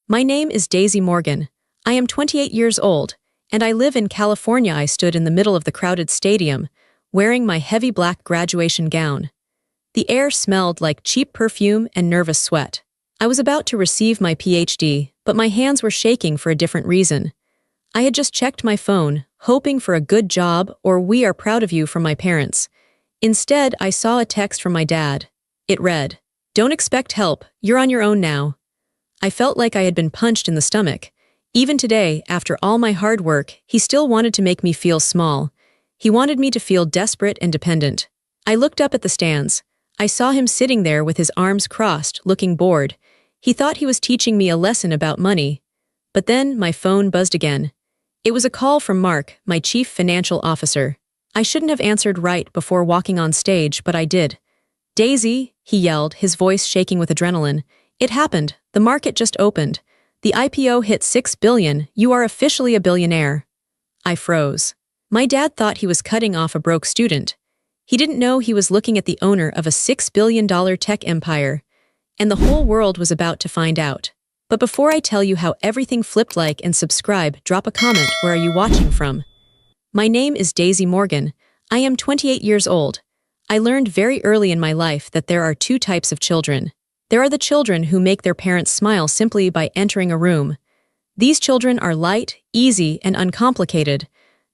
My name is Daisy Morgan. I am 28 years old, and I live in California. I stood in the middle of the crowded stadium, wearing my heavy black graduation gown. The air smelled like cheap perfume and nervous sweat. I was about to receive my PhD, but my hands were shaking for a different reason. I had just checked my phone, hoping for a good job or "we are proud of you" from my parents. Instead, I saw a text from my dad. It read, "Don't expect help, you're on your own now." I felt like I had been punched in the stomach. Even today, after all my hard work, he still wanted to make me feel small. He wanted me to feel desperate and dependent. I looked up at the stands. I saw him sitting there with his arms crossed, looking bored. He thought he was teaching me a lesson about money. But then my phone buzzed again. It was a call from Mark, my chief financial officer. I shouldn't have answered right before walking on stage, but I did. "Daisy," he yelled, his voice shaking with adrenaline. "It happened. The market just opened. The IPO hit $6 billion. You are officially a billionaire." I froze. My dad thought he was cutting off a broke student. He didn't know he was looking at the owner of a $6 billion tech empire. And the whole world was about to find out. But before I tell you how everything flipped, like and subscribe, drop a comment. Where are you watching from? My name is Daisy Morgan. I am 28 years old. I learned very early in my life that there are two types of children. There are the children who make their parents smile simply by entering a room. These children are light, easy, and uncomplicated.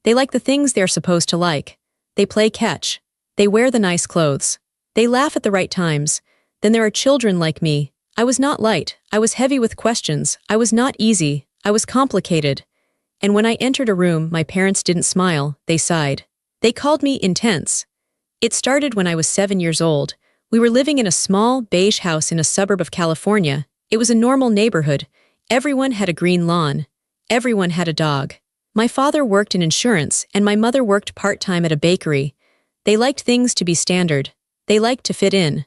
They like the things they're supposed to like. They play catch. They wear the nice clothes. They laugh at the right times. Then there are children like me. I was not light. I was heavy with questions. I was not easy. I was complicated. And when I entered a room, my parents didn't smile. They sighed. They called me intense. It started when I was 7 years old. We were living in a small, beige house in a suburb of California. It was a normal neighborhood. Everyone had a green lawn. Everyone had a dog. My father worked in insurance, and my mother worked part-time at a bakery. They liked things to be standard. They liked to fit in.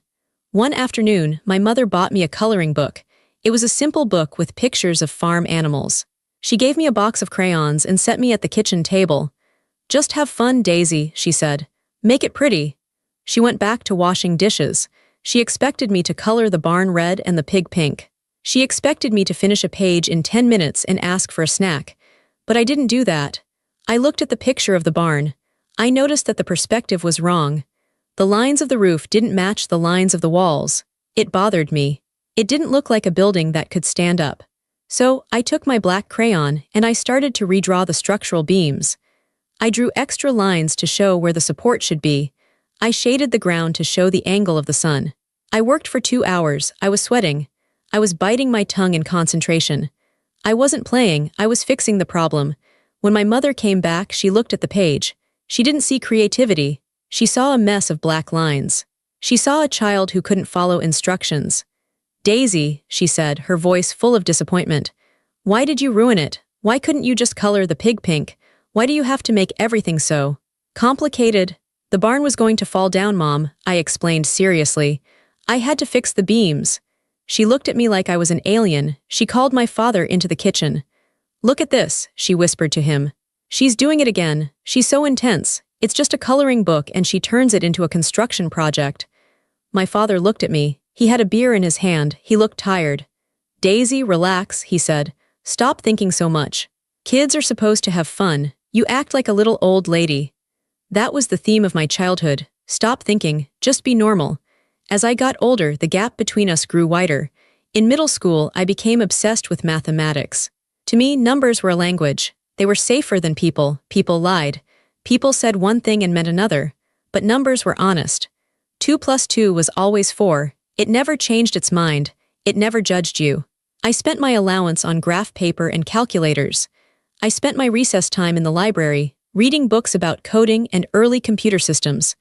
One afternoon, my mother bought me a coloring book. It was a simple book with pictures of farm animals. She gave me a box of crayons and set me at the kitchen table. "Just have fun, Daisy," she said. "Make it pretty." She went back to washing dishes. She expected me to color the barn red and the pig pink. She expected me to finish a page in 10 minutes and ask for a snack. But I didn't do that. I looked at the picture of the barn. I noticed that the perspective was wrong. The lines of the roof didn't match the lines of the walls. It bothered me. It didn't look like a building that could stand up. So I took my black crayon and I started to redraw the structural beams. I drew extra lines to show where the support should be. I shaded the ground to show the angle of the sun. I worked for 2 hours. I was sweating. I was biting my tongue in concentration. I wasn't playing, I was fixing the problem. When my mother came back, she looked at the page. She didn't see creativity. She saw a mess of black lines. She saw a child who couldn't follow instructions. "Daisy," she said, her voice full of disappointment. "Why did you ruin it? Why couldn't you just color the pig pink? Why do you have to make everything so complicated?" "The barn was going to fall down, Mom," I explained seriously. "I had to fix the beams." She looked at me like I was an alien. She called my father into the kitchen. "Look at this," she whispered to him. "She's doing it again. She's so intense. It's just a coloring book and she turns it into a construction project." My father looked at me. He had a beer in his hand. He looked tired. "Daisy, relax," he said. "Stop thinking so much. Kids are supposed to have fun. You act like a little old lady." That was the theme of my childhood. Stop thinking, just be normal. As I got older, the gap between us grew wider. In middle school, I became obsessed with mathematics. To me, numbers were a language. They were safer than people. People lied. People said one thing and meant another. But numbers were honest. 2 plus 2 was always 4. It never changed its mind. It never judged you. I spent my allowance on graph paper and calculators. I spent my recess time in the library, reading books about coding and early computer systems.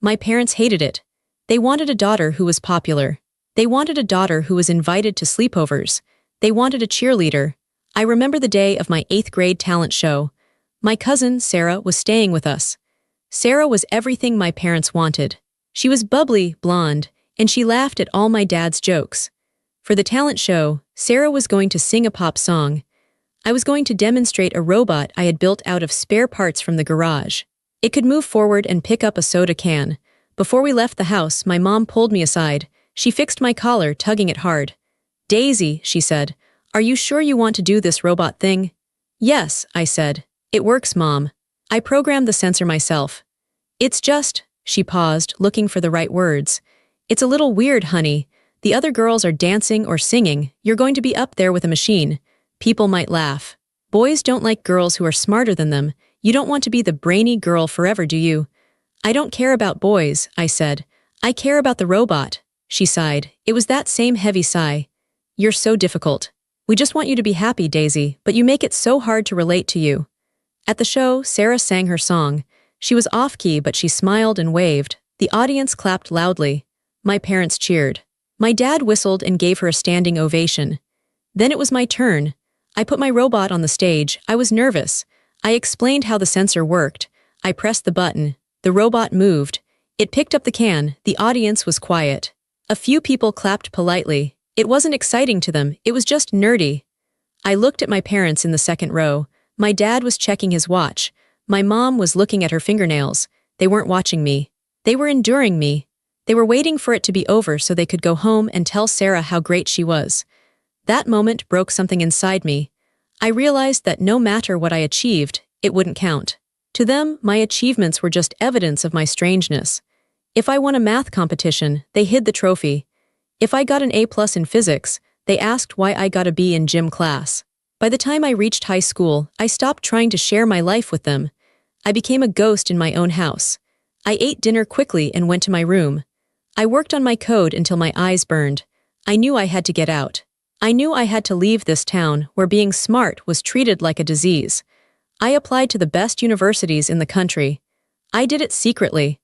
My parents hated it. They wanted a daughter who was popular. They wanted a daughter who was invited to sleepovers. They wanted a cheerleader. I remember the day of my 8th grade talent show. My cousin, Sarah, was staying with us. Sarah was everything my parents wanted. She was bubbly, blonde, and she laughed at all my dad's jokes. For the talent show, Sarah was going to sing a pop song. I was going to demonstrate a robot I had built out of spare parts from the garage. It could move forward and pick up a soda can. Before we left the house, my mom pulled me aside. She fixed my collar, tugging it hard. "Daisy," she said, "Are you sure you want to do this robot thing?" "Yes," I said. "It works, Mom. I programmed the sensor myself." "It's just," she paused, looking for the right words. "It's a little weird, honey. The other girls are dancing or singing. You're going to be up there with a machine. People might laugh. Boys don't like girls who are smarter than them. You don't want to be the brainy girl forever, do you?" "I don't care about boys," I said. "I care about the robot." She sighed. It was that same heavy sigh. "You're so difficult. We just want you to be happy, Daisy, but you make it so hard to relate to you." At the show, Sarah sang her song. She was off-key, but she smiled and waved. The audience clapped loudly. My parents cheered. My dad whistled and gave her a standing ovation. Then it was my turn. I put my robot on the stage. I was nervous. I explained how the sensor worked. I pressed the button. The robot moved. It picked up the can. The audience was quiet. A few people clapped politely. It wasn't exciting to them. It was just nerdy. I looked at my parents in the second row. My dad was checking his watch. My mom was looking at her fingernails. They weren't watching me. They were enduring me. They were waiting for it to be over so they could go home and tell Sarah how great she was. That moment broke something inside me. I realized that no matter what I achieved, it wouldn't count. To them, my achievements were just evidence of my strangeness. If I won a math competition, they hid the trophy. If I got an A+ in physics, they asked why I got a B in gym class. By the time I reached high school, I stopped trying to share my life with them. I became a ghost in my own house. I ate dinner quickly and went to my room. I worked on my code until my eyes burned. I knew I had to get out. I knew I had to leave this town where being smart was treated like a disease. I applied to the best universities in the country. I did it secretly.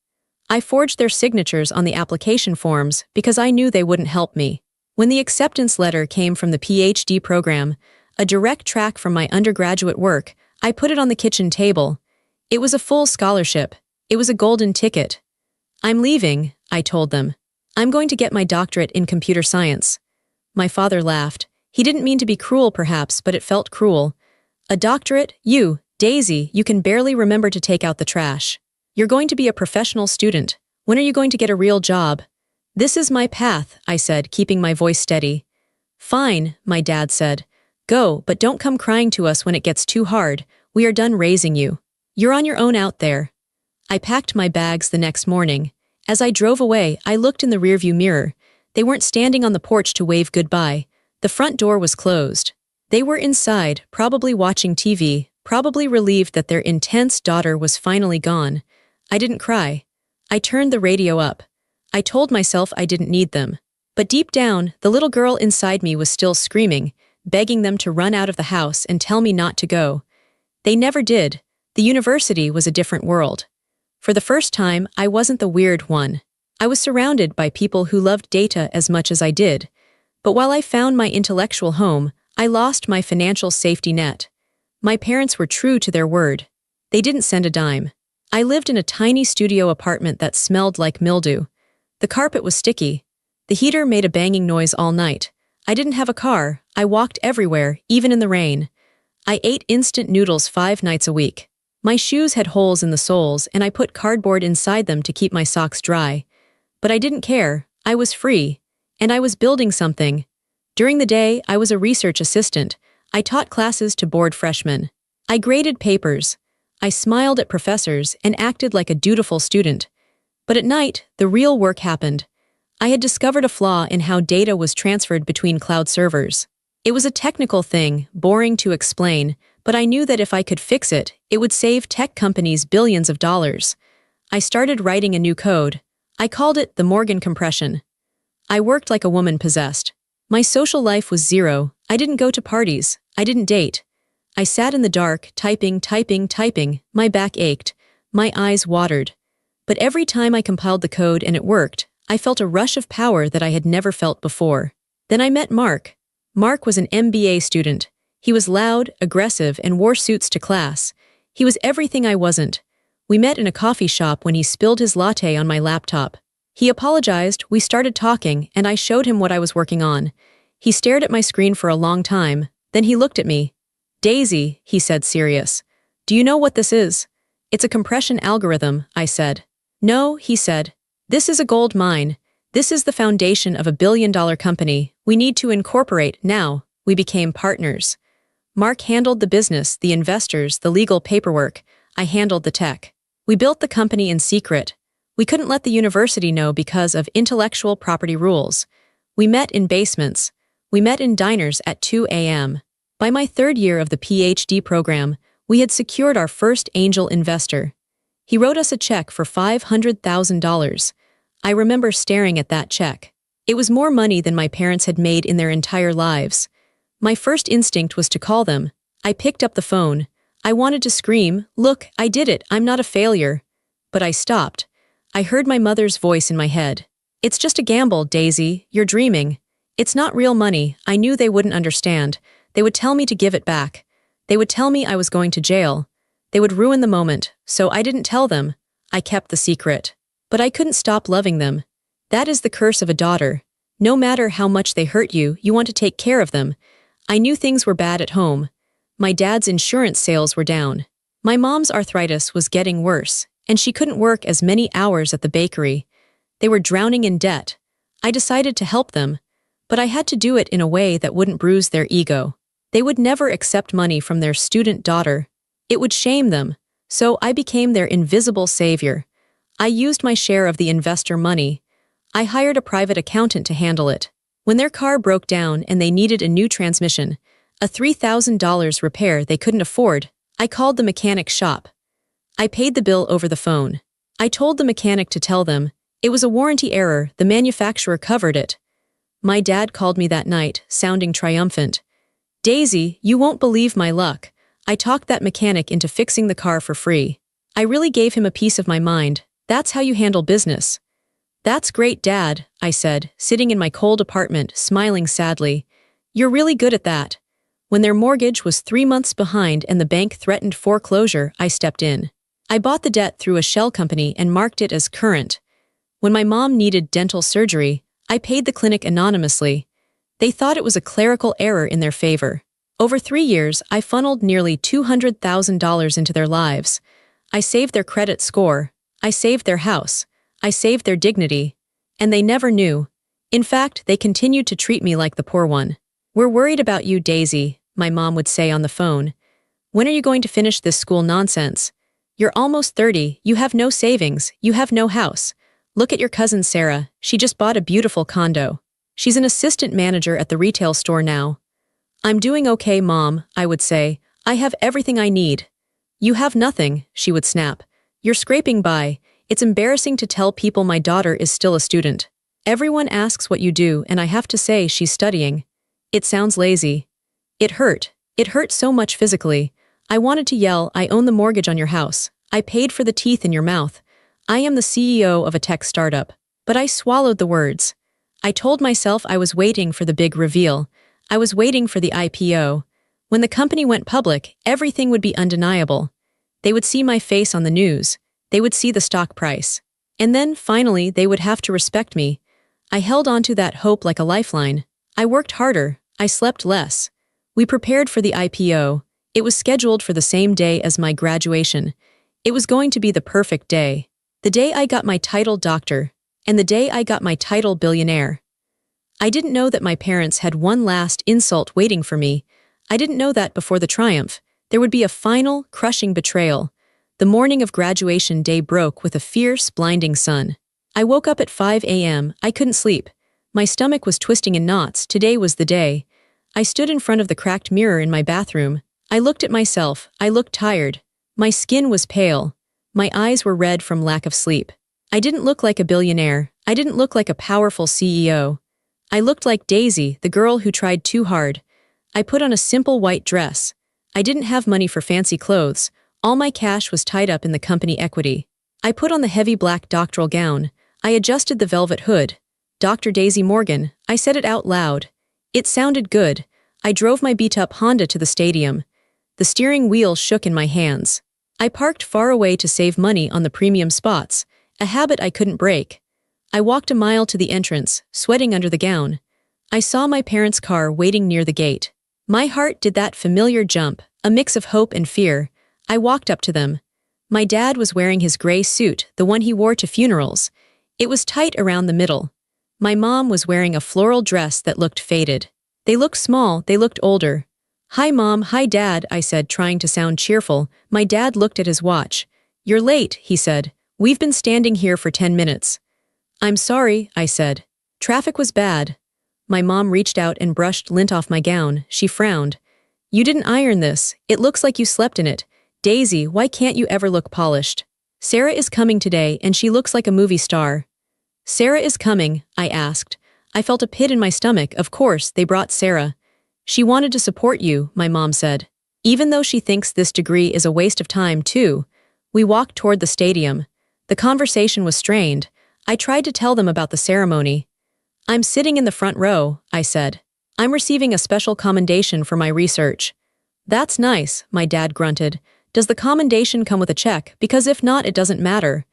I forged their signatures on the application forms because I knew they wouldn't help me. When the acceptance letter came from the PhD program, a direct track from my undergraduate work, I put it on the kitchen table. It was a full scholarship. It was a golden ticket. "I'm leaving," I told them. "I'm going to get my doctorate in computer science." My father laughed. He didn't mean to be cruel, perhaps, but it felt cruel. "A doctorate? You, Daisy, you can barely remember to take out the trash. You're going to be a professional student. When are you going to get a real job?" "This is my path," I said, keeping my voice steady. "Fine," my dad said. "Go, but don't come crying to us when it gets too hard. We are done raising you. You're on your own out there." I packed my bags the next morning. As I drove away, I looked in the rearview mirror. They weren't standing on the porch to wave goodbye. The front door was closed. They were inside, probably watching TV, probably relieved that their intense daughter was finally gone. I didn't cry. I turned the radio up. I told myself I didn't need them. But deep down, the little girl inside me was still screaming, begging them to run out of the house and tell me not to go. They never did. The university was a different world. For the first time, I wasn't the weird one. I was surrounded by people who loved data as much as I did. But while I found my intellectual home, I lost my financial safety net. My parents were true to their word. They didn't send a dime. I lived in a tiny studio apartment that smelled like mildew. The carpet was sticky. The heater made a banging noise all night. I didn't have a car. I walked everywhere, even in the rain. I ate instant noodles 5 nights a week. My shoes had holes in the soles, and I put cardboard inside them to keep my socks dry. But I didn't care. I was free. And I was building something. During the day, I was a research assistant. I taught classes to bored freshmen. I graded papers. I smiled at professors and acted like a dutiful student. But at night, the real work happened. I had discovered a flaw in how data was transferred between cloud servers. It was a technical thing, boring to explain, but I knew that if I could fix it, it would save tech companies billions of dollars. I started writing a new code. I called it the Morgan compression. I worked like a woman possessed. My social life was zero. I didn't go to parties. I didn't date. I sat in the dark, typing. My back ached. My eyes watered. But every time I compiled the code and it worked, I felt a rush of power that I had never felt before. Then I met Mark. Mark was an MBA student. He was loud, aggressive, and wore suits to class. He was everything I wasn't. We met in a coffee shop when he spilled his latte on my laptop. He apologized, we started talking, and I showed him what I was working on. He stared at my screen for a long time. Then he looked at me. "Daisy," he said, serious. "Do you know what this is?" "It's a compression algorithm," I said. "No," he said. "This is a gold mine. This is the foundation of a billion-dollar company. We need to incorporate now. We became partners. Mark handled the business, the investors, the legal paperwork. I handled the tech. We built the company in secret. We couldn't let the university know because of intellectual property rules. We met in basements. We met in diners at 2 a.m. By my third year of the PhD program, we had secured our first angel investor. He wrote us a check for $500,000. I remember staring at that check. It was more money than my parents had made in their entire lives. My first instinct was to call them. I picked up the phone. I wanted to scream, "Look, I did it, I'm not a failure." But I stopped. I heard my mother's voice in my head. "It's just a gamble, Daisy, you're dreaming. It's not real money." I knew they wouldn't understand. They would tell me to give it back. They would tell me I was going to jail. They would ruin the moment, so I didn't tell them. I kept the secret. But I couldn't stop loving them. That is the curse of a daughter. No matter how much they hurt you, you want to take care of them. I knew things were bad at home. My dad's insurance sales were down. My mom's arthritis was getting worse, and she couldn't work as many hours at the bakery. They were drowning in debt. I decided to help them, but I had to do it in a way that wouldn't bruise their ego. They would never accept money from their student daughter. It would shame them, so I became their invisible savior. I used my share of the investor money. I hired a private accountant to handle it. When their car broke down and they needed a new transmission, a $3,000 repair they couldn't afford, I called the mechanic shop. I paid the bill over the phone. I told the mechanic to tell them, it was a warranty error, the manufacturer covered it. My dad called me that night, sounding triumphant. "Daisy, you won't believe my luck. I talked that mechanic into fixing the car for free. I really gave him a piece of my mind. That's how you handle business." "That's great, Dad," I said, sitting in my cold apartment, smiling sadly. "You're really good at that." When their mortgage was 3 months behind and the bank threatened foreclosure, I stepped in. I bought the debt through a shell company and marked it as current. When my mom needed dental surgery, I paid the clinic anonymously. They thought it was a clerical error in their favor. Over 3 years, I funneled nearly $200,000 into their lives. I saved their credit score. I saved their house. I saved their dignity. And they never knew. In fact, they continued to treat me like the poor one. "We're worried about you, Daisy," my mom would say on the phone. "When are you going to finish this school nonsense? You're almost 30, you have no savings, you have no house. Look at your cousin Sarah, she just bought a beautiful condo. She's an assistant manager at the retail store now." "I'm doing okay, Mom," I would say. "I have everything I need." "You have nothing," she would snap. "You're scraping by. It's embarrassing to tell people my daughter is still a student. Everyone asks what you do and I have to say she's studying. It sounds lazy." It hurt. It hurt so much physically. I wanted to yell, "I own the mortgage on your house. I paid for the teeth in your mouth. I am the CEO of a tech startup." But I swallowed the words. I told myself I was waiting for the big reveal. I was waiting for the IPO. When the company went public, everything would be undeniable. They would see my face on the news. They would see the stock price. And then, finally, they would have to respect me. I held on to that hope like a lifeline. I worked harder. I slept less. We prepared for the IPO. It was scheduled for the same day as my graduation. It was going to be the perfect day. The day I got my title doctor, and the day I got my title billionaire. I didn't know that my parents had one last insult waiting for me. I didn't know that before the triumph, there would be a final, crushing betrayal. The morning of graduation day broke with a fierce, blinding sun. I woke up at 5 a.m. I couldn't sleep. My stomach was twisting in knots. Today was the day. I stood in front of the cracked mirror in my bathroom. I looked at myself. I looked tired. My skin was pale. My eyes were red from lack of sleep. I didn't look like a billionaire. I didn't look like a powerful CEO. I looked like Daisy, the girl who tried too hard. I put on a simple white dress. I didn't have money for fancy clothes. All my cash was tied up in the company equity. I put on the heavy black doctoral gown. I adjusted the velvet hood. "Dr. Daisy Morgan," I said it out loud. It sounded good. I drove my beat-up Honda to the stadium. The steering wheel shook in my hands. I parked far away to save money on the premium spots, a habit I couldn't break. I walked a mile to the entrance, sweating under the gown. I saw my parents' car waiting near the gate. My heart did that familiar jump, a mix of hope and fear. I walked up to them. My dad was wearing his gray suit, the one he wore to funerals. It was tight around the middle. My mom was wearing a floral dress that looked faded. They looked small, they looked older. "Hi Mom, hi Dad," I said, trying to sound cheerful. My dad looked at his watch. "You're late," he said. "We've been standing here for 10 minutes. "I'm sorry," I said. "Traffic was bad." My mom reached out and brushed lint off my gown. She frowned. "You didn't iron this. It looks like you slept in it. Daisy, why can't you ever look polished? Sarah is coming today and she looks like a movie star." "Sarah is coming?" I asked. I felt a pit in my stomach. Of course, they brought Sarah. "She wanted to support you," my mom said. "Even though she thinks this degree is a waste of time, too." We walked toward the stadium. The conversation was strained. I tried to tell them about the ceremony. "I'm sitting in the front row," I said. "I'm receiving a special commendation for my research." "That's nice," my dad grunted. "Does the commendation come with a check? Because if not, it doesn't matter."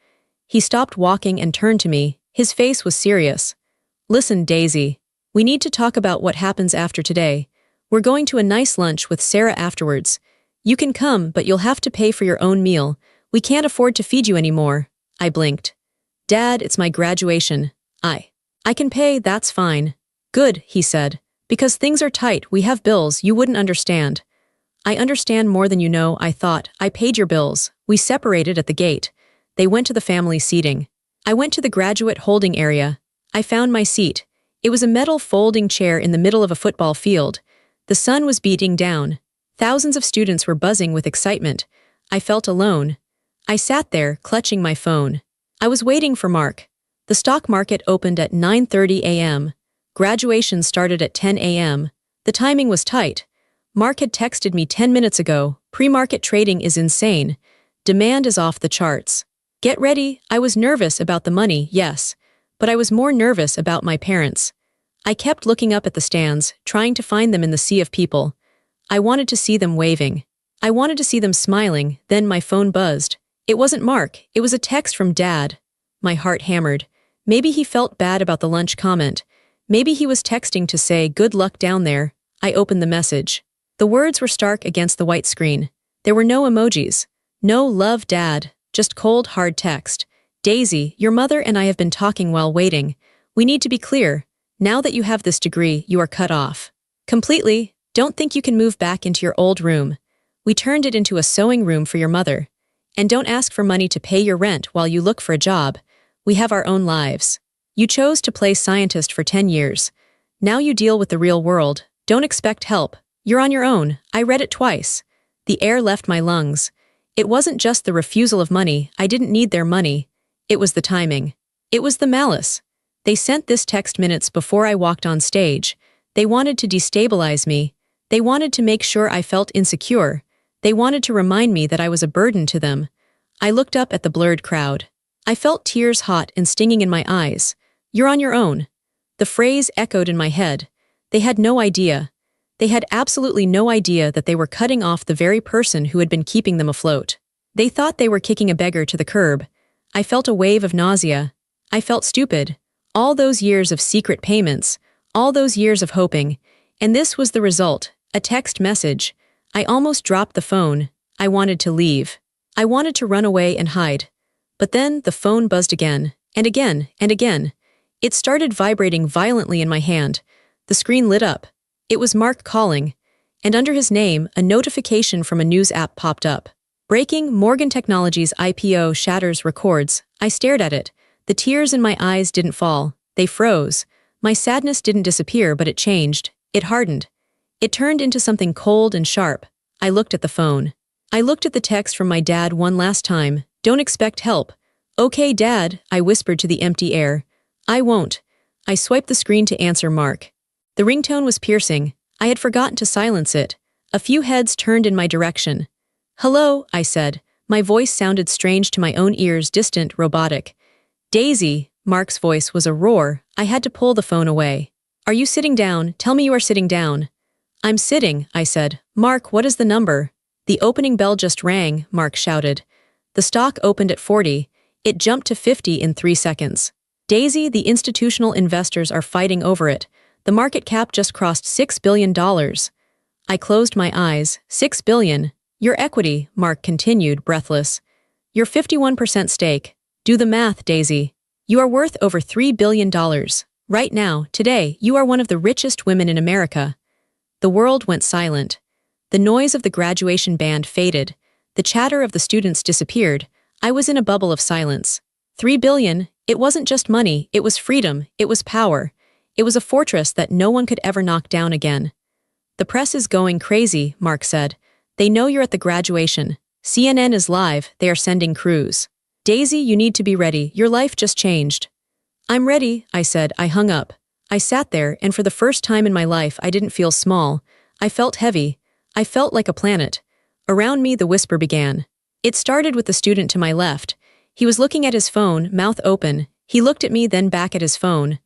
He stopped walking and turned to me. His face was serious. "Listen, Daisy. We need to talk about what happens after today. We're going to a nice lunch with Sarah afterwards. You can come, but you'll have to pay for your own meal. We can't afford to feed you anymore." I blinked. "Dad, it's my graduation. I can pay, that's fine." "Good," he said. "Because things are tight, we have bills, you wouldn't understand." "I understand more than you know," I thought. "I paid your bills." We separated at the gate. They went to the family seating. I went to the graduate holding area. I found my seat. It was a metal folding chair in the middle of a football field. The sun was beating down. Thousands of students were buzzing with excitement. I felt alone. I sat there, clutching my phone. I was waiting for Mark. The stock market opened at 9:30 a.m. Graduation started at 10 a.m. The timing was tight. Mark had texted me 10 minutes ago. "Pre-market trading is insane. Demand is off the charts. Get ready." I was nervous about the money, yes. But I was more nervous about my parents. I kept looking up at the stands, trying to find them in the sea of people. I wanted to see them waving. I wanted to see them smiling. Then my phone buzzed. It wasn't Mark. It was a text from Dad. My heart hammered. Maybe he felt bad about the lunch comment. Maybe he was texting to say, "Good luck down there." I opened the message. The words were stark against the white screen. There were no emojis. No "Love, Dad," just cold, hard text. "Daisy, your mother and I have been talking while waiting. We need to be clear. Now that you have this degree, you are cut off. Completely. Don't think you can move back into your old room. We turned it into a sewing room for your mother. And don't ask for money to pay your rent while you look for a job. We have our own lives. You chose to play scientist for 10 years. Now you deal with the real world. Don't expect help. You're on your own." I read it twice. The air left my lungs. It wasn't just the refusal of money. I didn't need their money. It was the timing. It was the malice. They sent this text minutes before I walked on stage. They wanted to destabilize me. They wanted to make sure I felt insecure. They wanted to remind me that I was a burden to them. I looked up at the blurred crowd. I felt tears hot and stinging in my eyes. "You're on your own." The phrase echoed in my head. They had no idea. They had absolutely no idea that they were cutting off the very person who had been keeping them afloat. They thought they were kicking a beggar to the curb. I felt a wave of nausea. I felt stupid. All those years of secret payments, all those years of hoping, and this was the result, a text message. I almost dropped the phone. I wanted to leave. I wanted to run away and hide. But then the phone buzzed again, and again, and again. It started vibrating violently in my hand. The screen lit up. It was Mark calling, and under his name, a notification from a news app popped up. "Breaking, Morgan Technologies IPO shatters records." I stared at it. The tears in my eyes didn't fall. They froze. My sadness didn't disappear, but it changed. It hardened. It turned into something cold and sharp. I looked at the phone. I looked at the text from my dad one last time. "Don't expect help." "Okay, Dad," I whispered to the empty air. "I won't." I swiped the screen to answer Mark. The ringtone was piercing. I had forgotten to silence it. A few heads turned in my direction. "Hello," I said. My voice sounded strange to my own ears, distant, robotic. "Daisy," Mark's voice was a roar. I had to pull the phone away. "Are you sitting down? Tell me you are sitting down." "I'm sitting," I said. "Mark, what is the number?" "The opening bell just rang," Mark shouted. The stock opened at 40. It jumped to 50 in 3 seconds. "Daisy, the institutional investors are fighting over it. The market cap just crossed $6 billion. I closed my eyes. $6 billion. Your equity, Mark continued, breathless. Your 51% stake. Do the math, Daisy. You are worth over $3 billion. Right now, today, you are one of the richest women in America. The world went silent. The noise of the graduation band faded. The chatter of the students disappeared. I was in a bubble of silence. 3 billion, it wasn't just money, it was freedom, it was power. It was a fortress that no one could ever knock down again. The press is going crazy, Mark said. They know you're at the graduation. CNN is live, they are sending crews. Daisy, you need to be ready, your life just changed. I'm ready, I said. I hung up. I sat there, and for the first time in my life I didn't feel small. I felt heavy. I felt like a planet. Around me the whisper began. It started with the student to my left. He was looking at his phone, mouth open. He looked at me, then back at his phone.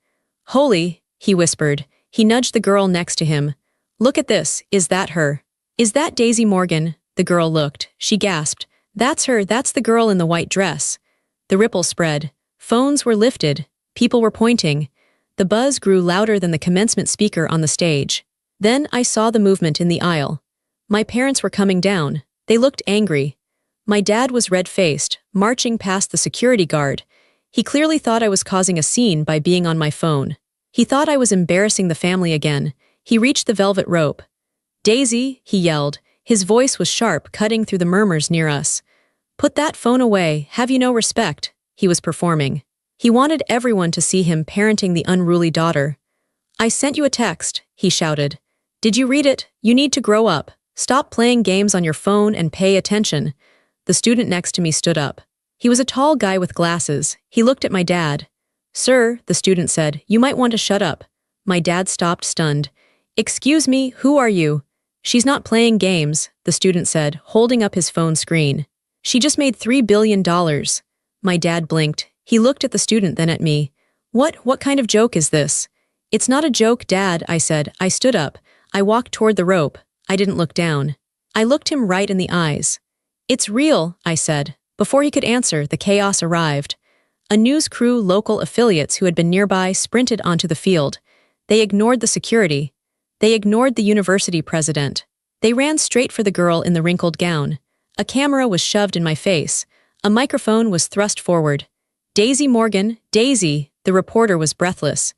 Holy, he whispered. He nudged the girl next to him. Look at this, is that her? Is that Daisy Morgan? The girl looked. She gasped. That's her, that's the girl in the white dress. The ripple spread. Phones were lifted. People were pointing. The buzz grew louder than the commencement speaker on the stage. Then I saw the movement in the aisle. My parents were coming down. They looked angry. My dad was red-faced, marching past the security guard. He clearly thought I was causing a scene by being on my phone. He thought I was embarrassing the family again. He reached the velvet rope. Daisy, he yelled. His voice was sharp, cutting through the murmurs near us. Put that phone away, have you no respect? He was performing. He wanted everyone to see him parenting the unruly daughter. I sent you a text, he shouted. Did you read it? You need to grow up. Stop playing games on your phone and pay attention. The student next to me stood up. He was a tall guy with glasses. He looked at my dad. Sir, the student said, you might want to shut up. My dad stopped, stunned. Excuse me, who are you? She's not playing games, the student said, holding up his phone screen. She just made $3 billion. My dad blinked. He looked at the student, then at me. What kind of joke is this? It's not a joke, Dad, I said. I stood up. I walked toward the rope. I didn't look down. I looked him right in the eyes. It's real, I said. Before he could answer, the chaos arrived. A news crew, local affiliates who had been nearby, sprinted onto the field. They ignored the security. They ignored the university president. They ran straight for the girl in the wrinkled gown. A camera was shoved in my face. A microphone was thrust forward. Daisy Morgan, Daisy, the reporter was breathless.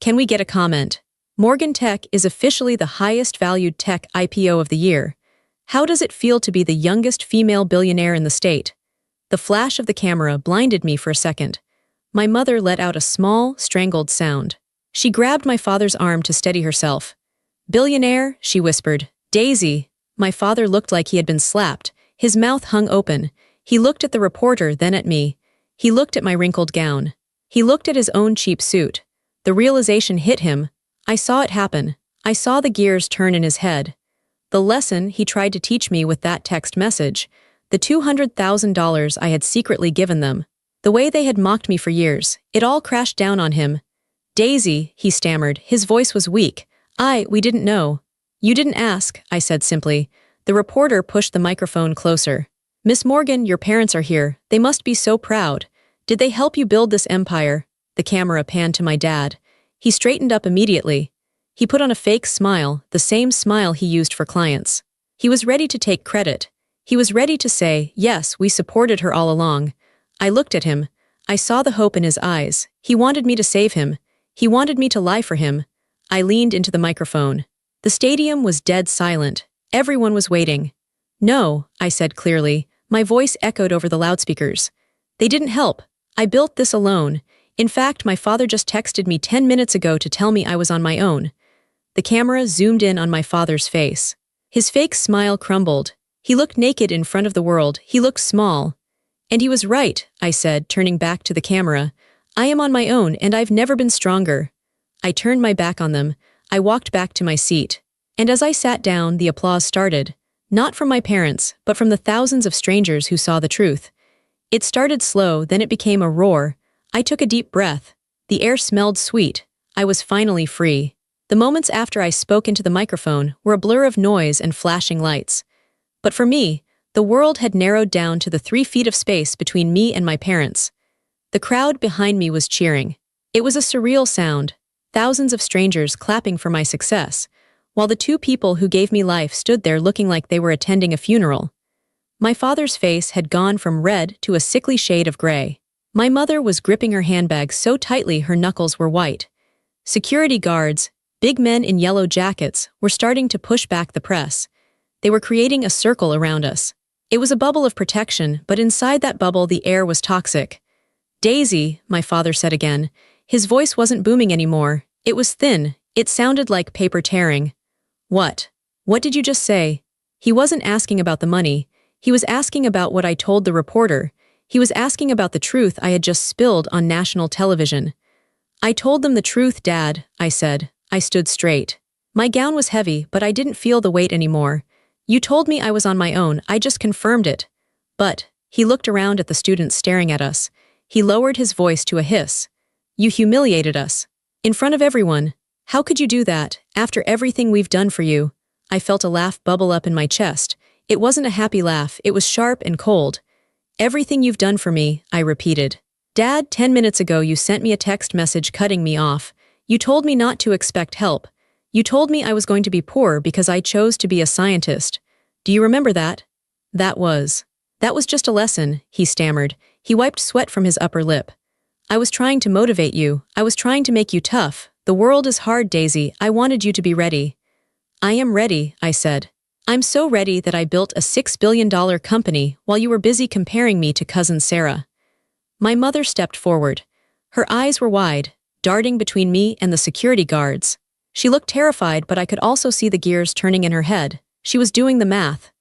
Can we get a comment? Morgan Tech is officially the highest valued tech IPO of the year. How does it feel to be the youngest female billionaire in the state? The flash of the camera blinded me for a second. My mother let out a small, strangled sound. She grabbed my father's arm to steady herself. Billionaire, she whispered. Daisy. My father looked like he had been slapped. His mouth hung open. He looked at the reporter, then at me. He looked at my wrinkled gown. He looked at his own cheap suit. The realization hit him. I saw it happen. I saw the gears turn in his head. The lesson he tried to teach me with that text message. The $200,000 I had secretly given them. The way they had mocked me for years. It all crashed down on him. Daisy, he stammered. His voice was weak. We didn't know. You didn't ask, I said simply. The reporter pushed the microphone closer. Miss Morgan, your parents are here. They must be so proud. Did they help you build this empire? The camera panned to my dad. He straightened up immediately. He put on a fake smile, the same smile he used for clients. He was ready to take credit. He was ready to say, yes, we supported her all along. I looked at him. I saw the hope in his eyes. He wanted me to save him. He wanted me to lie for him. I leaned into the microphone. The stadium was dead silent. Everyone was waiting. No, I said clearly. My voice echoed over the loudspeakers. They didn't help. I built this alone. In fact, my father just texted me 10 minutes ago to tell me I was on my own. The camera zoomed in on my father's face. His fake smile crumbled. He looked naked in front of the world. He looked small. And he was right, I said, turning back to the camera. I am on my own, and I've never been stronger. I turned my back on them. I walked back to my seat. And as I sat down, the applause started. Not from my parents, but from the thousands of strangers who saw the truth. It started slow, then it became a roar. I took a deep breath. The air smelled sweet. I was finally free. The moments after I spoke into the microphone were a blur of noise and flashing lights. But for me, the world had narrowed down to the 3 feet of space between me and my parents. The crowd behind me was cheering. It was a surreal sound, thousands of strangers clapping for my success, while the 2 people who gave me life stood there looking like they were attending a funeral. My father's face had gone from red to a sickly shade of gray. My mother was gripping her handbag so tightly her knuckles were white. Security guards, Big men in yellow jackets were starting to push back the press. They were creating a circle around us. It was a bubble of protection, but inside that bubble the air was toxic. "Daisy," my father said again. His voice wasn't booming anymore. It was thin. It sounded like paper tearing. "What? What did you just say?" He wasn't asking about the money. He was asking about what I told the reporter. He was asking about the truth I had just spilled on national television. "I told them the truth, Dad," I said. I stood straight. My gown was heavy, but I didn't feel the weight anymore. "You told me I was on my own, I just confirmed it." "But," he looked around at the students staring at us. He lowered his voice to a hiss. "You humiliated us. In front of everyone. How could you do that, after everything we've done for you?" I felt a laugh bubble up in my chest. It wasn't a happy laugh, it was sharp and cold. "Everything you've done for me," I repeated. "Dad, 10 minutes ago you sent me a text message cutting me off. You told me not to expect help. You told me I was going to be poor because I chose to be a scientist. Do you remember that?" That was just a lesson," he stammered. He wiped sweat from his upper lip. "I was trying to motivate you. I was trying to make you tough. The world is hard, Daisy. I wanted you to be ready." "I am ready," I said. "I'm so ready that I built a $6 billion company while you were busy comparing me to Cousin Sarah." My mother stepped forward. Her eyes were wide, darting between me and the security guards. She looked terrified, but I could also see the gears turning in her head. She was doing the math.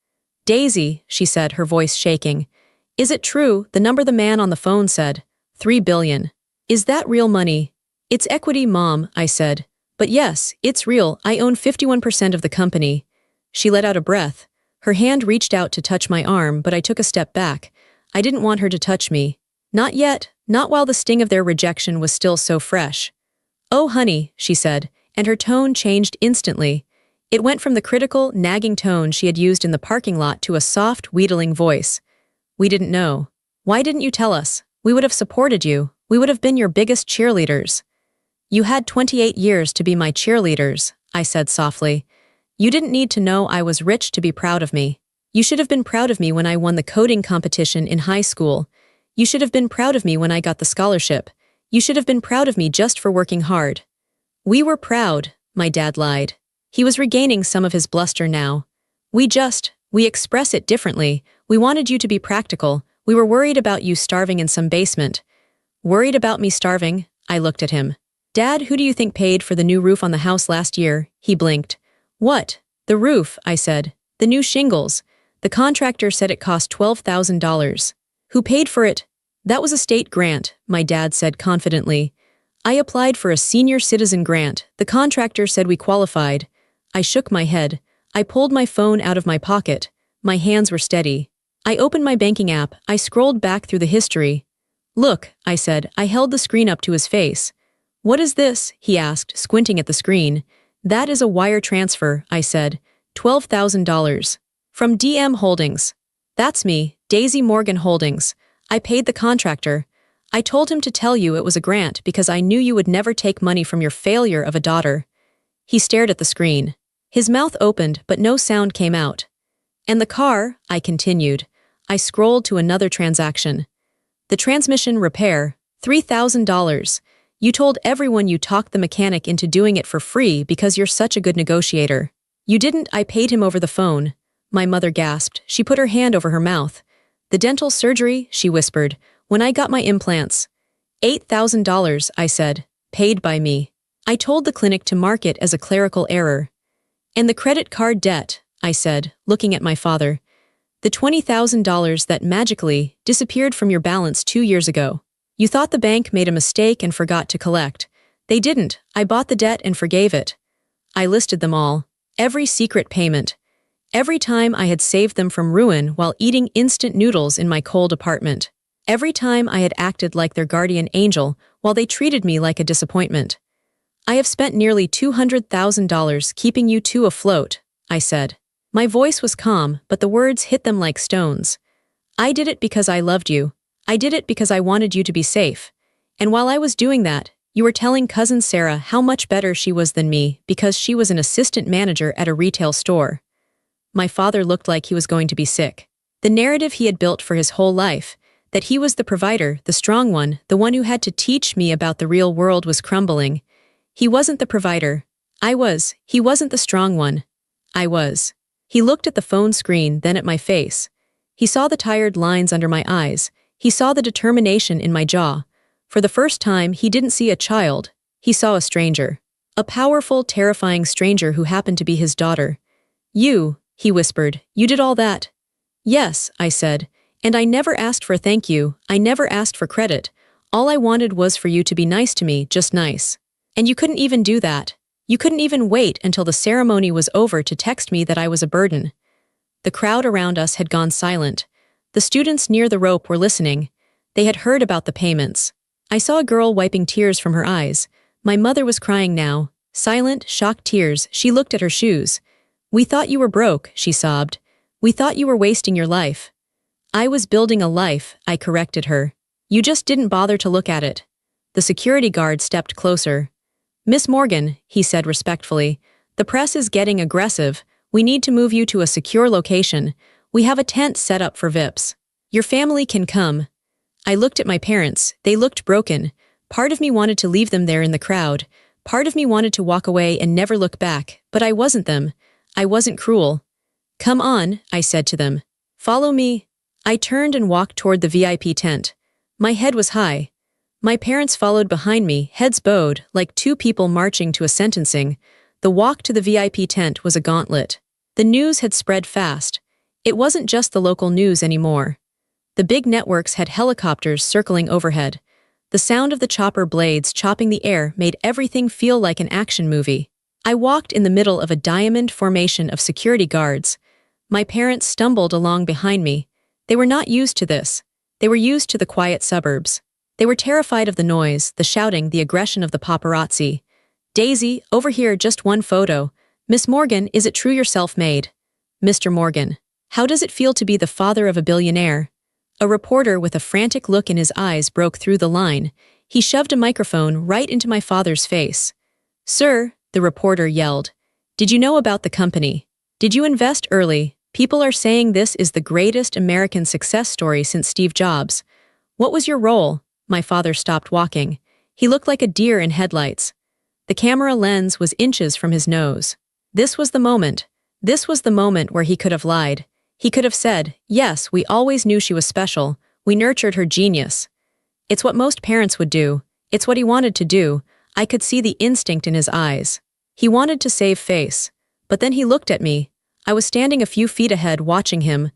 "Daisy," she said, her voice shaking. "Is it true, the number the man on the phone said? 3 billion. Is that real money?" "It's equity, Mom," I said. "But yes, it's real. I own 51% of the company." She let out a breath. Her hand reached out to touch my arm, but I took a step back. I didn't want her to touch me. Not yet, not while the sting of their rejection was still so fresh. "Oh, honey," she said, and her tone changed instantly. It went from the critical, nagging tone she had used in the parking lot to a soft, wheedling voice. "We didn't know. Why didn't you tell us? We would have supported you. We would have been your biggest cheerleaders." "You had 28 years to be my cheerleaders," I said softly. "You didn't need to know I was rich to be proud of me. You should have been proud of me when I won the coding competition in high school. You should have been proud of me when I got the scholarship. You should have been proud of me just for working hard." "We were proud," my dad lied. He was regaining some of his bluster now. We express it differently. We wanted you to be practical. We were worried about you starving in some basement." "Worried about me starving?" I looked at him. "Dad, who do you think paid for the new roof on the house last year?" He blinked. "What? The roof," I said. "The new shingles. The contractor said it cost $12,000. "Who paid for it?" "That was a state grant," my dad said confidently. "I applied for a senior citizen grant. The contractor said we qualified." I shook my head. I pulled my phone out of my pocket. My hands were steady. I opened my banking app. I scrolled back through the history. "Look," I said. I held the screen up to his face. "What is this?" he asked, squinting at the screen. "That is a wire transfer," I said. $12,000. "From DM Holdings." "That's me, Daisy Morgan Holdings. I paid the contractor. I told him to tell you it was a grant because I knew you would never take money from your failure of a daughter." He stared at the screen. His mouth opened, but no sound came out. "And the car," I continued. I scrolled to another transaction. "The transmission repair, $3,000. You told everyone you talked the mechanic into doing it for free because you're such a good negotiator." "You didn't, I paid him over the phone." My mother gasped. She put her hand over her mouth. "The dental surgery," she whispered, "when I got my implants." $8,000, I said. "Paid by me." I told the clinic to mark it as a clerical error. "And the credit card debt," I said, looking at my father. "The $20,000 that magically disappeared from your balance 2 years ago. You thought the bank made a mistake and forgot to collect. They didn't. I bought the debt and forgave it." I listed them all. Every secret payment. Every time I had saved them from ruin while eating instant noodles in my cold apartment. Every time I had acted like their guardian angel while they treated me like a disappointment. "I have spent nearly $200,000 keeping you two afloat," I said. My voice was calm, but the words hit them like stones. "I did it because I loved you. I did it because I wanted you to be safe. And while I was doing that, you were telling Cousin Sarah how much better she was than me because she was an assistant manager at a retail store." My father looked like he was going to be sick. The narrative he had built for his whole life, that he was the provider, the strong one, the one who had to teach me about the real world, was crumbling. He wasn't the provider. He wasn't the strong one. I was. He looked at the phone screen, then at my face. He saw the tired lines under my eyes. He saw the determination in my jaw. For the first time, he didn't see a child. He saw a stranger. A powerful, terrifying stranger who happened to be his daughter. You, he whispered, you did all that? Yes, I said. And I never asked for a thank you. I never asked for credit. All I wanted was for you to be nice to me, just nice. And you couldn't even do that. You couldn't even wait until the ceremony was over to text me that I was a burden. The crowd around us had gone silent. The students near the rope were listening. They had heard about the payments. I saw a girl wiping tears from her eyes. My mother was crying now. Silent, shocked tears. She looked at her shoes. We thought you were broke, she sobbed. We thought you were wasting your life. I was building a life, I corrected her. You just didn't bother to look at it. The security guard stepped closer. Miss Morgan, he said respectfully, the press is getting aggressive. We need to move you to a secure location. We have a tent set up for VIPs. Your family can come. I looked at my parents. They looked broken. Part of me wanted to leave them there in the crowd. Part of me wanted to walk away and never look back, but I wasn't them. I wasn't cruel. Come on, I said to them. Follow me. I turned and walked toward the VIP tent. My head was high. My parents followed behind me, heads bowed, like two people marching to a sentencing. The walk to the VIP tent was a gauntlet. The news had spread fast. It wasn't just the local news anymore. The big networks had helicopters circling overhead. The sound of the chopper blades chopping the air made everything feel like an action movie. I walked in the middle of a diamond formation of security guards. My parents stumbled along behind me. They were not used to this. They were used to the quiet suburbs. They were terrified of the noise, the shouting, the aggression of the paparazzi. Daisy, over here, just one photo. Miss Morgan, is it true you're self-made? Mr. Morgan, how does it feel to be the father of a billionaire? A reporter with a frantic look in his eyes broke through the line. He shoved a microphone right into my father's face. Sir, the reporter yelled, did you know about the company? Did you invest early? People are saying this is the greatest American success story since Steve Jobs. What was your role? My father stopped walking. He looked like a deer in headlights. The camera lens was inches from his nose. This was the moment. This was the moment where he could have lied. He could have said, yes, we always knew she was special. We nurtured her genius. It's what most parents would do. It's what he wanted to do. I could see the instinct in his eyes. He wanted to save face. But then he looked at me. I was standing a few feet ahead watching him.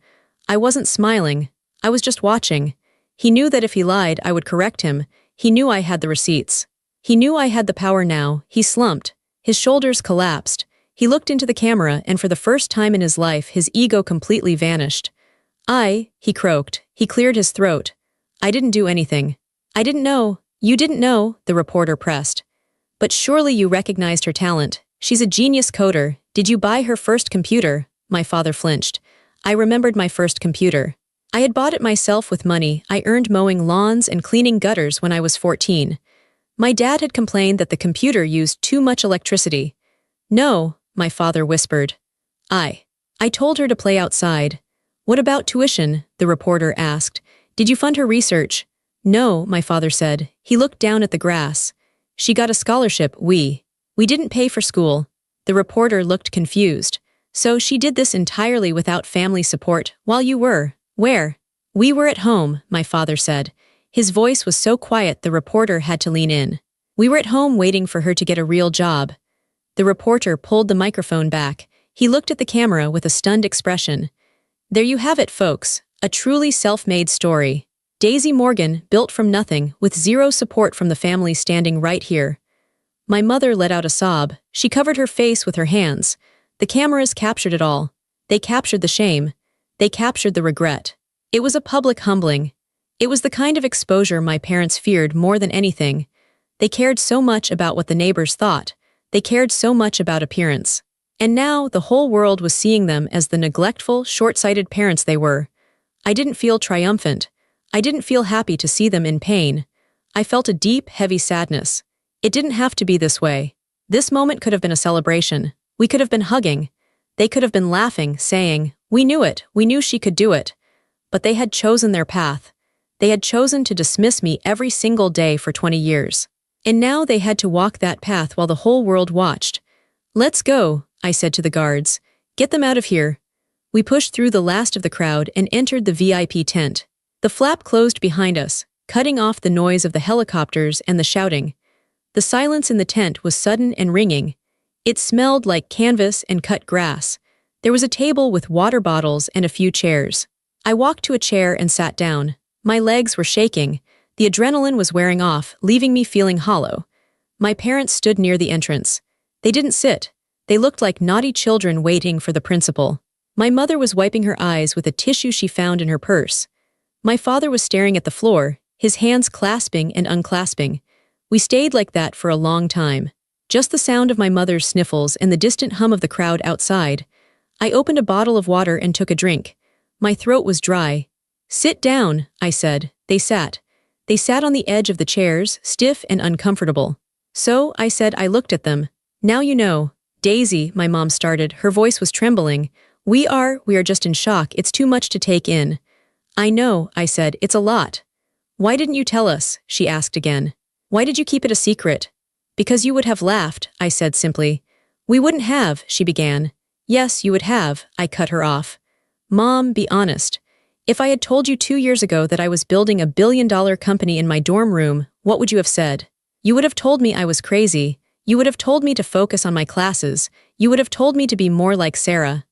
I wasn't smiling. I was just watching. He knew that if he lied, I would correct him. He knew I had the receipts. He knew I had the power now. He slumped. His shoulders collapsed. He looked into the camera, and for the first time in his life, his ego completely vanished. He croaked. He cleared his throat. I didn't do anything. I didn't know. You didn't know, the reporter pressed. But surely you recognized her talent. She's a genius coder. Did you buy her first computer? My father flinched. I remembered my first computer. I had bought it myself with money I earned mowing lawns and cleaning gutters when I was 14. My dad had complained that the computer used too much electricity. No, my father whispered. I told her to play outside. What about tuition? The reporter asked. Did you fund her research? No, my father said. He looked down at the grass. She got a scholarship, we didn't pay for school. The reporter looked confused. So she did this entirely without family support, while you were, where? We were at home, my father said. His voice was so quiet the reporter had to lean in. We were at home waiting for her to get a real job. The reporter pulled the microphone back. He looked at the camera with a stunned expression. There you have it, folks. A truly self-made story. Daisy Morgan, built from nothing, with zero support from the family standing right here. My mother let out a sob. She covered her face with her hands. The cameras captured it all. They captured the shame. They captured the regret. It was a public humbling. It was the kind of exposure my parents feared more than anything. They cared so much about what the neighbors thought. They cared so much about appearance. And now the whole world was seeing them as the neglectful, short-sighted parents they were. I didn't feel triumphant. I didn't feel happy to see them in pain. I felt a deep, heavy sadness. It didn't have to be this way. This moment could have been a celebration. We could have been hugging. They could have been laughing, saying, we knew it, we knew she could do it. But they had chosen their path. They had chosen to dismiss me every single day for 20 years. And now they had to walk that path while the whole world watched. "Let's go," I said to the guards. "Get them out of here." We pushed through the last of the crowd and entered the VIP tent. The flap closed behind us, cutting off the noise of the helicopters and the shouting. The silence in the tent was sudden and ringing. It smelled like canvas and cut grass. There was a table with water bottles and a few chairs. I walked to a chair and sat down. My legs were shaking. The adrenaline was wearing off, leaving me feeling hollow. My parents stood near the entrance. They didn't sit. They looked like naughty children waiting for the principal. My mother was wiping her eyes with a tissue she found in her purse. My father was staring at the floor, his hands clasping and unclasping. We stayed like that for a long time. Just the sound of my mother's sniffles and the distant hum of the crowd outside. I opened a bottle of water and took a drink. My throat was dry. "Sit down," I said. They sat. They sat on the edge of the chairs, stiff and uncomfortable. "So," I said. I looked at them. "Now you know." "Daisy," my mom started. Her voice was trembling. We are just in shock. It's too much to take in." "I know," I said. "It's a lot." "Why didn't you tell us?" she asked again. "Why did you keep it a secret?" "Because you would have laughed," I said simply. "We wouldn't have," she began. "Yes, you would have," I cut her off. "Mom, be honest. If I had told you 2 years ago that I was building a billion-dollar company in my dorm room, what would you have said? You would have told me I was crazy. You would have told me to focus on my classes. You would have told me to be more like Sarah."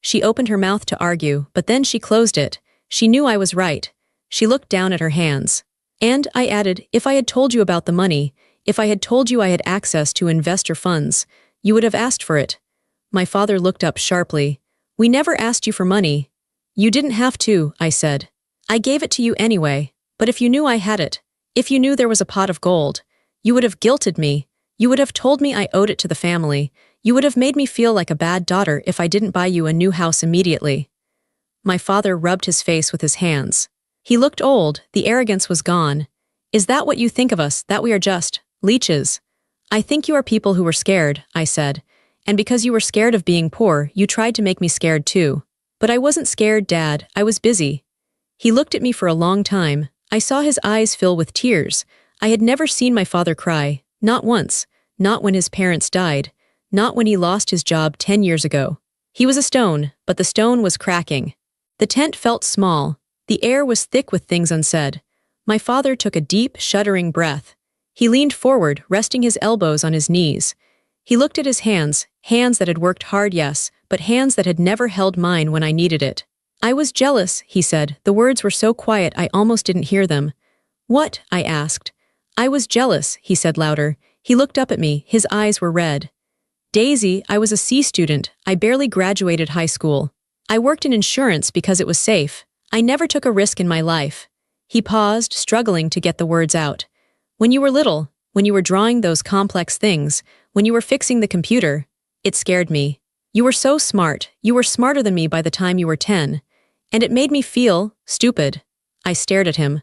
She opened her mouth to argue, but then she closed it. She knew I was right. She looked down at her hands. "And," I added, "if I had told you about the money, if I had told you I had access to investor funds, you would have asked for it." My father looked up sharply. "We never asked you for money." "You didn't have to," I said. "I gave it to you anyway. But if you knew I had it, if you knew there was a pot of gold, you would have guilted me. You would have told me I owed it to the family. You would have made me feel like a bad daughter if I didn't buy you a new house immediately." My father rubbed his face with his hands. He looked old, the arrogance was gone. "Is that what you think of us, that we are just leeches?" "I think you are people who were scared," I said. "And because you were scared of being poor, you tried to make me scared too." "But I wasn't scared, Dad, I was busy." He looked at me for a long time. I saw his eyes fill with tears. I had never seen my father cry, not once, not when his parents died, not when he lost his job 10 years ago. He was a stone, but the stone was cracking. The tent felt small. The air was thick with things unsaid. My father took a deep, shuddering breath. He leaned forward, resting his elbows on his knees. He looked at his hands, hands that had worked hard, yes, but hands that had never held mine when I needed it. "I was jealous," he said. The words were so quiet I almost didn't hear them. "What?" I asked. "I was jealous," he said louder. He looked up at me, his eyes were red. "Daisy, I was a C student. I barely graduated high school. I worked in insurance because it was safe. I never took a risk in my life." He paused, struggling to get the words out. "When you were little, when you were drawing those complex things, when you were fixing the computer, it scared me. You were so smart, you were smarter than me by the time you were 10. And it made me feel stupid." I stared at him.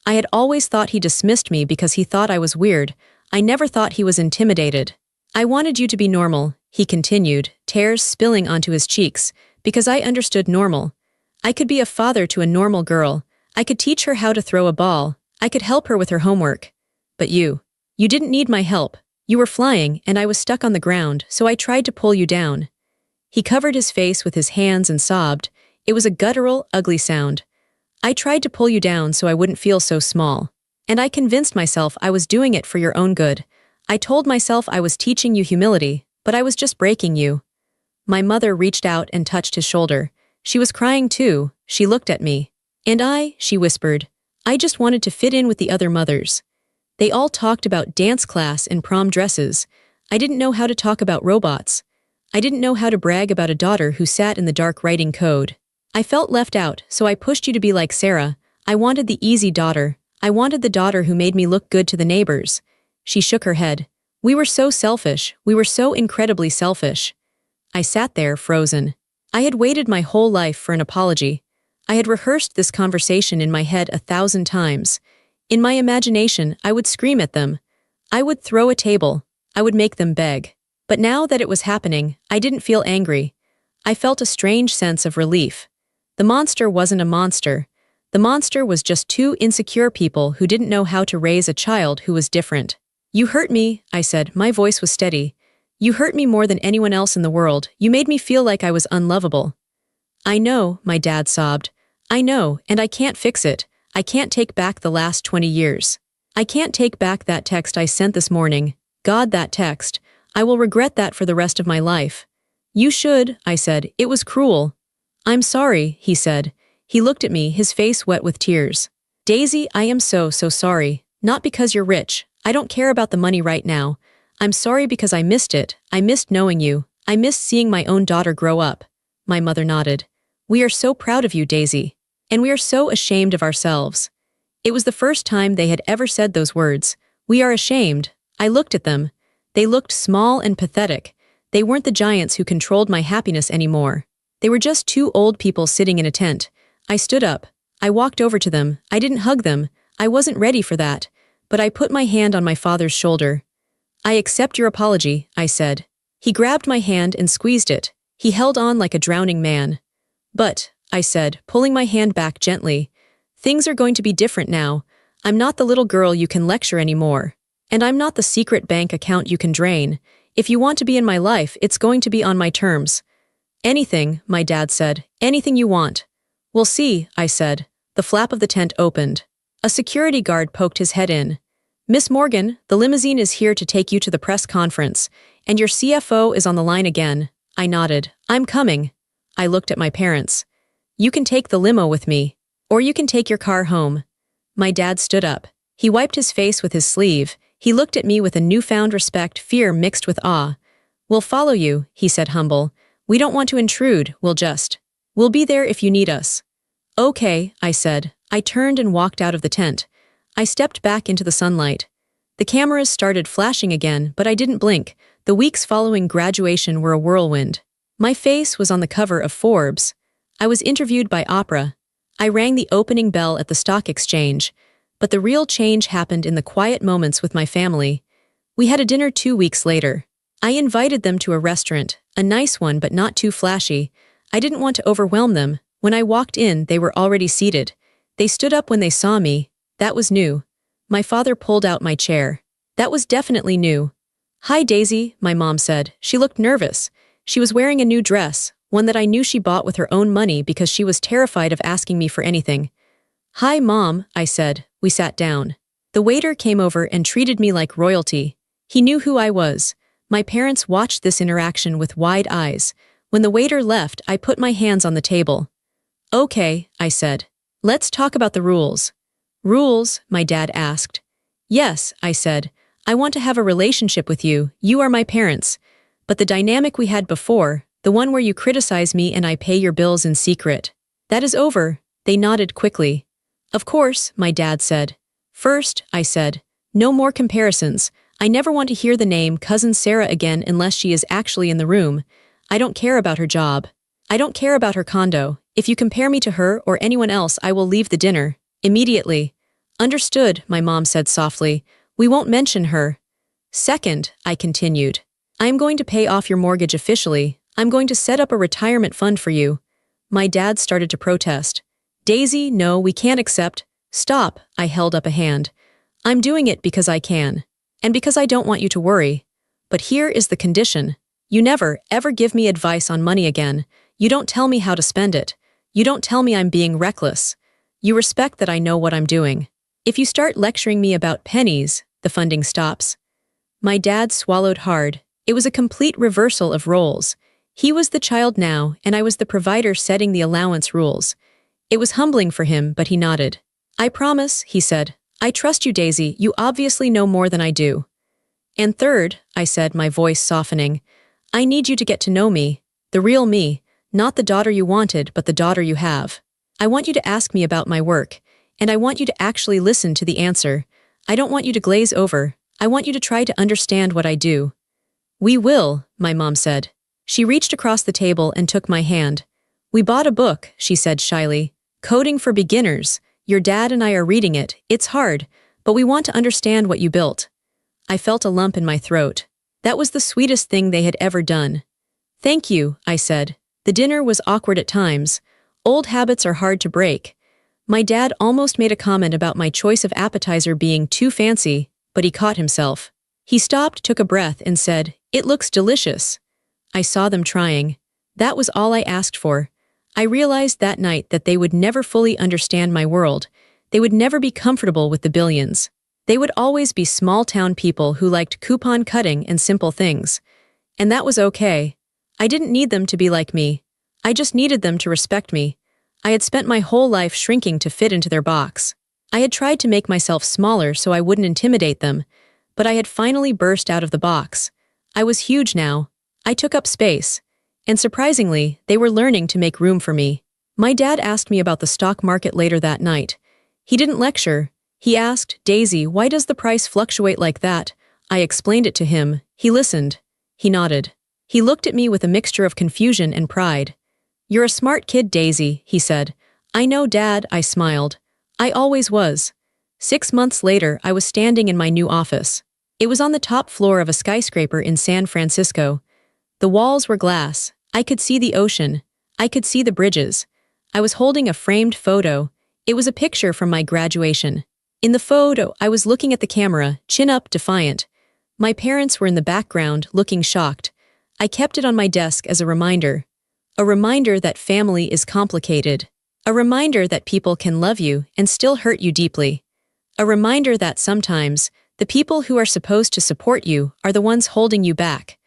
I had always thought he dismissed me because he thought I was weird. I never thought he was intimidated. "I wanted you to be normal," he continued, tears spilling onto his cheeks, "because I understood normal. I could be a father to a normal girl. I could teach her how to throw a ball. I could help her with her homework. But you didn't need my help. You were flying, and I was stuck on the ground, so I tried to pull you down." He covered his face with his hands and sobbed. It was a guttural, ugly sound. "I tried to pull you down so I wouldn't feel so small. And I convinced myself I was doing it for your own good. I told myself I was teaching you humility, but I was just breaking you." My mother reached out and touched his shoulder. She was crying too. She looked at me. "And she whispered, "I just wanted to fit in with the other mothers." They all talked about dance class and prom dresses. I didn't know how to talk about robots. I didn't know how to brag about a daughter who sat in the dark writing code. I felt left out, so I pushed you to be like Sarah. I wanted the easy daughter. I wanted the daughter who made me look good to the neighbors. She shook her head. "We were so selfish. We were so incredibly selfish." I sat there, frozen. I had waited my whole life for an apology. I had rehearsed this conversation in my head 1,000 times. In my imagination, I would scream at them. I would throw a table. I would make them beg. But now that it was happening, I didn't feel angry. I felt a strange sense of relief. The monster wasn't a monster. The monster was just 2 insecure people who didn't know how to raise a child who was different. "You hurt me," I said. My voice was steady. You hurt me more than anyone else in the world. You made me feel like I was unlovable. I know, my dad sobbed. I know, and I can't fix it. I can't take back the last 20 years. I can't take back that text I sent this morning. God, that text. I will regret that for the rest of my life. You should, I said. It was cruel. I'm sorry, he said. He looked at me, his face wet with tears. Daisy, I am so sorry. Not because you're rich. I don't care about the money right now. I'm sorry because I missed it. I missed knowing you. I missed seeing my own daughter grow up. My mother nodded. We are so proud of you, Daisy. And we are so ashamed of ourselves. It was the first time they had ever said those words. We are ashamed. I looked at them. They looked small and pathetic. They weren't the giants who controlled my happiness anymore. They were just two old people sitting in a tent. I stood up. I walked over to them. I didn't hug them. I wasn't ready for that. But I put my hand on my father's shoulder. I accept your apology, I said. He grabbed my hand and squeezed it. He held on like a drowning man. But, I said, pulling my hand back gently, things are going to be different now. I'm not the little girl you can lecture anymore. And I'm not the secret bank account you can drain. If you want to be in my life, it's going to be on my terms. Anything, my dad said. Anything you want. We'll see, I said. The flap of the tent opened. A security guard poked his head in. Miss Morgan, the limousine is here to take you to the press conference, and your CFO is on the line again. I nodded. I'm coming. I looked at my parents. You can take the limo with me. Or you can take your car home. My dad stood up. He wiped his face with his sleeve. He looked at me with a newfound respect, fear mixed with awe. We'll follow you, he said humble. We don't want to intrude, we'll be there if you need us. Okay, I said. I turned and walked out of the tent. I stepped back into the sunlight. The cameras started flashing again, but I didn't blink. The weeks following graduation were a whirlwind. My face was on the cover of Forbes. I was interviewed by Oprah. I rang the opening bell at the stock exchange. But the real change happened in the quiet moments with my family. We had a dinner 2 weeks later. I invited them to a restaurant, a nice one but not too flashy. I didn't want to overwhelm them. When I walked in, they were already seated. They stood up when they saw me. That was new. My father pulled out my chair. That was definitely new. Hi, Daisy, my mom said. She looked nervous. She was wearing a new dress, one that I knew she bought with her own money because she was terrified of asking me for anything. Hi, Mom, I said. We sat down. The waiter came over and treated me like royalty. He knew who I was. My parents watched this interaction with wide eyes. When the waiter left, I put my hands on the table. Okay, I said. Let's talk about the rules. Rules, my dad asked. Yes, I said. I want to have a relationship with you. You are my parents. But the dynamic we had before, the one where you criticize me and I pay your bills in secret, that is over. They nodded quickly. Of course, my dad said. First, I said, no more comparisons. I never want to hear the name Cousin Sarah again unless she is actually in the room. I don't care about her job. I don't care about her condo. If you compare me to her or anyone else, I will leave the dinner. Immediately. Understood, my mom said softly. We won't mention her. Second, I continued. I am going to pay off your mortgage officially. I'm going to set up a retirement fund for you. My dad started to protest. Daisy, no, we can't accept. Stop, I held up a hand. I'm doing it because I can. And because I don't want you to worry. But here is the condition. You never, ever give me advice on money again. You don't tell me how to spend it. You don't tell me I'm being reckless. You respect that I know what I'm doing. If you start lecturing me about pennies, the funding stops. My dad swallowed hard. It was a complete reversal of roles. He was the child now, and I was the provider setting the allowance rules. It was humbling for him, but he nodded. I promise, he said. I trust you, Daisy. You obviously know more than I do. And third, I said, my voice softening, I need you to get to know me, the real me, not the daughter you wanted, but the daughter you have. I want you to ask me about my work, and I want you to actually listen to the answer. I don't want you to glaze over. I want you to try to understand what I do. We will, my mom said. She reached across the table and took my hand. We bought a book, she said shyly. Coding for Beginners. Your dad and I are reading it. It's hard, but we want to understand what you built. I felt a lump in my throat. That was the sweetest thing they had ever done. Thank you, I said. The dinner was awkward at times. Old habits are hard to break. My dad almost made a comment about my choice of appetizer being too fancy, but he caught himself. He stopped, took a breath, and said, It looks delicious. I saw them trying. That was all I asked for. I realized that night that they would never fully understand my world. They would never be comfortable with the billions. They would always be small-town people who liked coupon cutting and simple things. And that was okay. I didn't need them to be like me. I just needed them to respect me. I had spent my whole life shrinking to fit into their box. I had tried to make myself smaller so I wouldn't intimidate them, but I had finally burst out of the box. I was huge now. I took up space. And surprisingly, they were learning to make room for me. My dad asked me about the stock market later that night. He didn't lecture. He asked, "Daisy, why does the price fluctuate like that?" I explained it to him. He listened. He nodded. He looked at me with a mixture of confusion and pride. "You're a smart kid, Daisy," he said. "I know, Dad," I smiled. "I always was." 6 months later, I was standing in my new office. It was on the top floor of a skyscraper in San Francisco. The walls were glass. I could see the ocean. I could see the bridges. I was holding a framed photo. It was a picture from my graduation. In the photo, I was looking at the camera, chin up, defiant. My parents were in the background, looking shocked. I kept it on my desk as a reminder. A reminder that family is complicated. A reminder that people can love you and still hurt you deeply. A reminder that sometimes, the people who are supposed to support you are the ones holding you back.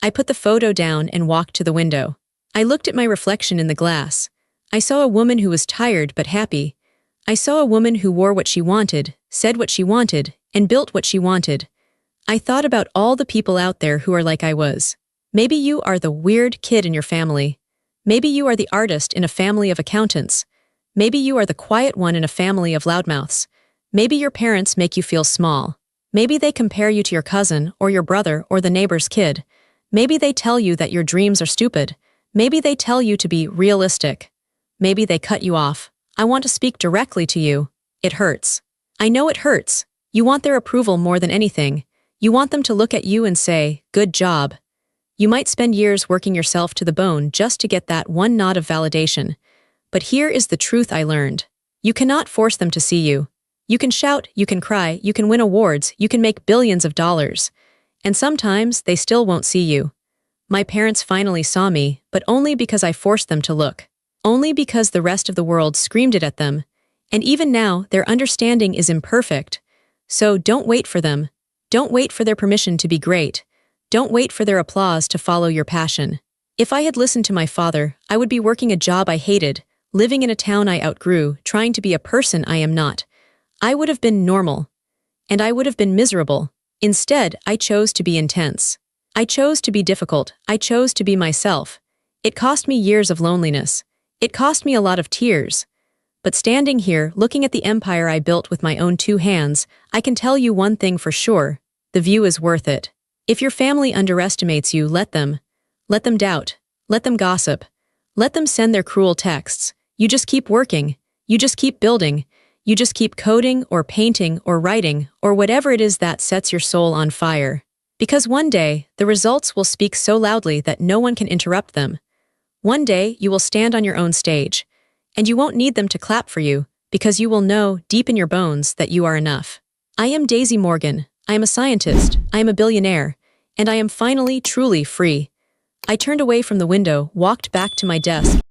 I put the photo down and walked to the window. I looked at my reflection in the glass. I saw a woman who was tired but happy. I saw a woman who wore what she wanted, said what she wanted, and built what she wanted. I thought about all the people out there who are like I was. Maybe you are the weird kid in your family. Maybe you are the artist in a family of accountants. Maybe you are the quiet one in a family of loudmouths. Maybe your parents make you feel small. Maybe they compare you to your cousin or your brother or the neighbor's kid. Maybe they tell you that your dreams are stupid. Maybe they tell you to be realistic. Maybe they cut you off. I want to speak directly to you. It hurts. I know it hurts. You want their approval more than anything. You want them to look at you and say, "Good job." You might spend years working yourself to the bone just to get that one nod of validation. But here is the truth I learned. You cannot force them to see you. You can shout, you can cry, you can win awards, you can make billions of dollars. And sometimes they still won't see you. My parents finally saw me, but only because I forced them to look. Only because the rest of the world screamed it at them. And even now, their understanding is imperfect. So don't wait for them. Don't wait for their permission to be great. Don't wait for their applause to follow your passion. If I had listened to my father, I would be working a job I hated, living in a town I outgrew, trying to be a person I am not. I would have been normal. And I would have been miserable. Instead, I chose to be intense. I chose to be difficult. I chose to be myself. It cost me years of loneliness. It cost me a lot of tears. But standing here, looking at the empire I built with my own 2 hands, I can tell you one thing for sure. The view is worth it. If your family underestimates you, let them. Let them doubt. Let them gossip. Let them send their cruel texts. You just keep working. You just keep building. You just keep coding or painting or writing or whatever it is that sets your soul on fire. Because one day, the results will speak so loudly that no one can interrupt them. One day, you will stand on your own stage. And you won't need them to clap for you, because you will know, deep in your bones, that you are enough. I am Daisy Morgan. I am a scientist. I am a billionaire. And I am finally, truly free. I turned away from the window, walked back to my desk,